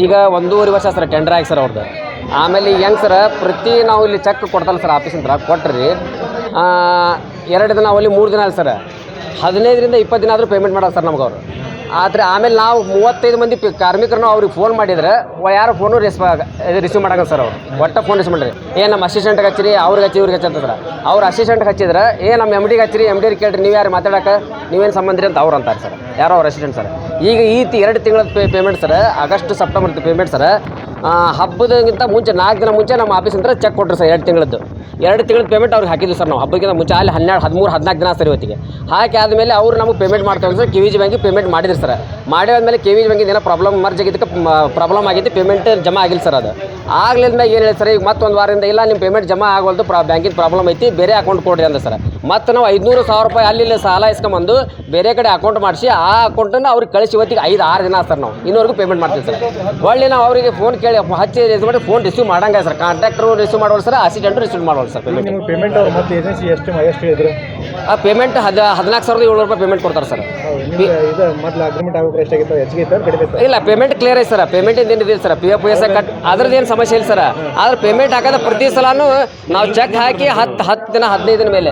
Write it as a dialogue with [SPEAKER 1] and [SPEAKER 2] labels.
[SPEAKER 1] ಈಗ 1.5 ವರ್ಷ sir tender ಆಗಿ ಸರ್ ಅವ್ರದ್ದು. ಆಮೇಲೆ ಈಗ ಹೆಂಗೆ ಸರ್ ಪ್ರತಿ ನಾವು ಇಲ್ಲಿ ಚೆಕ್ ಕೊಡ್ತಲ್ಲ ಸರ್ ಆಫೀಸಿಂದ ಕೊಟ್ರಿ 2 ದಿನ ಅವಲ್ಲಿ 3 ದಿನ ಅಲ್ಲ ಸರ್ 15ರಿಂದ 20 ದಿನ ಆದರೂ ಪೇಮೆಂಟ್ ಮಾಡೋದು ಸರ್ ನಮ್ಗೆ ಅವರು. ಆದರೆ ಆಮೇಲೆ ನಾವು 35 ಮಂದಿ ಕಾರ್ಮಿಕರನ್ನು ಅವ್ರಿಗೆ ಫೋನ್ ಮಾಡಿದ್ರೆ ಯಾರು ಫೋನು ರಿಸೀವ್ ಮಾಡಂಗ ಸರ್ ಅವರು ಒಟ್ಟು ಫೋನ್ ರಿಸೀವ್ ಮಾಡಿರಿ ನಮ್ಮ ಅಸಿಸ್ಟೆಂಟ್ಗೆ ಹಚ್ಚಿರಿ ಅವ್ರಿಗೆ ಹಚ್ಚಿ ಇವ್ರಿಗೆ ಹಚ್ಚಿ ಸರ್ ಅವ್ರ ಅಸಿಸ್ಟೆಂಟ್ಗೆ ಹಚ್ಚಿದ್ರೆ ನಮ್ಮ ಎಮ್ ಡಿಗೆ ಹಚ್ಚಿರಿ ಎಮ್ ಡಿ ಕೇಳ್ರಿ ನೀವು ಯಾರು ಮಾತಾಡೋಕೆ ನೀವೇನು ಸಂಬಂಧ ಅಂತ ಅವ್ರು ಅಂತಾರೆ ಸರ್ ಯಾರೋ ಅವ್ರ ಅಸಿಸ್ಟೆಂಟ್ ಸರ್. ಈಗ 2 ತಿಂಗಳ payment sir August September payment sir ಹಬ್ಬದಕ್ಕಿಂತ ಮುಂಚೆ 4 ದಿನ ಮುಂಚೆ ನಮ್ಮ ಆಫೀಸಿಂದ ಚೆಕ್ ಕೊಟ್ಟರು ಸರ್ 2 ತಿಂಗಳದ್ದು ಪೇಮೆಂಟ್ ಅವ್ರಿಗೆ ಹಾಕಿದ್ವಿ ಸರ್ ನಾವು ಹಬ್ಬಕ್ಕಿಂತ ಮುಂಚೆ ಅಲ್ಲಿ 12, 13, 14 ದಿನ ಸರ್ ಇವತ್ತಿಗೆ ಹಾಕಿ ಆದಮೇಲೆ ಅವ್ರು ನಮಗೆ ಪೇಮೆಂಟ್ ಮಾಡ್ತೇವೆ ಸರ್. KVG ಬ್ಯಾಂಕಿಗೆ ಪೇಮೆಂಟ್ ಮಾಡಿದ್ರು ಸರ್. ಮಾಡಿದ್ಮೇಲೆ KVG ಬ್ಯಾಂಕಿಂದ ಏನೋ ಮರ್ಜ್ ಆಗಿದ್ದಕ್ಕೆ ಪ್ರಾಬ್ಲಮ್ ಆಗಿದ್ದು ಪೇಮೆಂಟ್ ಜಮಾ ಆಗಿಲ್ಲ ಸರ್. ಅದು ಆಗ್ಲಿಂದ ಏನು ಹೇಳಿ ಸರ್ ಈಗ ಮತ್ತೊಂದು ವಾರದಿಂದ ಇಲ್ಲ ನಿಮ್ಮ ಪೇಮೆಂಟ್ ಜಮಾ ಆಗೋಲ್ದು ಬ್ಯಾಂಕಿನ ಪ್ರಾಬ್ಲಮ್ ಐತಿ ಬೇರೆ ಅಕೌಂಟ್ ಕೊಡ್ರಿ ಅಂದ ಸರ್. ಮತ್ತು ನಾವು 500,000 ರೂಪಾಯಿ ಅಲ್ಲಿ ಸಾಲ ಇಸ್ಕೊಂಬಂದು ಬೇರೆ ಕಡೆ ಅಕೌಂಟ್ ಮಾಡಿಸಿ ಆ ಅಕೌಂಟನ್ನು ಅವ್ರಿಗೆ ಕಳಿಸಿ ಇವತ್ತಿಗೆ 5-6 ದಿನ ಸರ್ ನಾವು ಇನ್ನೂವರೆಗೂ ಪೇಮೆಂಟ್ ಮಾಡ್ತೀವಿ ಸರ್. ಒಳ್ಳೆ ನಾವು ಅವರಿಗೆ ಫೋನ್ ಕೇಳಿ ಹಚ್ಚಿ ಮಾಡಿ ಫೋನ್ ರಿಸೀವ್ ಮಾಡಂಗ ಸರ್. ಕಾಂಟ್ರಾಕ್ಟರು ರಿಸೀವ್ ಮಾಡೋರು ಸರ್, ಅಸಿಸ್ಟೆಂಟು ರಿಸೀವ್ ಮಾಡೋರು ಸರ್.
[SPEAKER 2] ಪೇಮೆಂಟ್ ಅವ್ರು ಮತ್ತೆ ಏಜೆನ್ಸಿ ಎಷ್ಟು ಇದ್ರು
[SPEAKER 1] ಆ ಪೇಮೆಂಟ್ 14,700 ರೂಪಾಯಿ ಪೇಮೆಂಟ್ ಕೊಡ್ತಾರೆ ಸರ್.
[SPEAKER 2] ಇದು ಮೊದಲು ಅಗ್ರಿಮೆಂಟ್ ಆಗೋಕೆ ಎಷ್ಟಾಗಿತ್ತು ಹೆಚ್ಚಿಗೆ ಕಡಿಮೆ
[SPEAKER 1] ಇಲ್ಲ ಪೇಮೆಂಟ್ ಕ್ಲಿಯರ್ ಐತೆ ಸರ್. ಪೇಮೆಂಟ್ ಏನಿದೆ ಸರ್ PF ಕಟ್ ಅದ್ರದ್ದು ಏನು ಸಮಸ್ಯೆ ಇಲ್ಲ ಸರ್. ಆದ್ರೆ ಪೇಮೆಂಟ್ ಹಾಕೋದು ಪ್ರತಿ ಸಲನೂ ನಾವು ಚೆಕ್ ಹಾಕಿ 10 ದಿನ 15 ದಿನ ಮೇಲೆ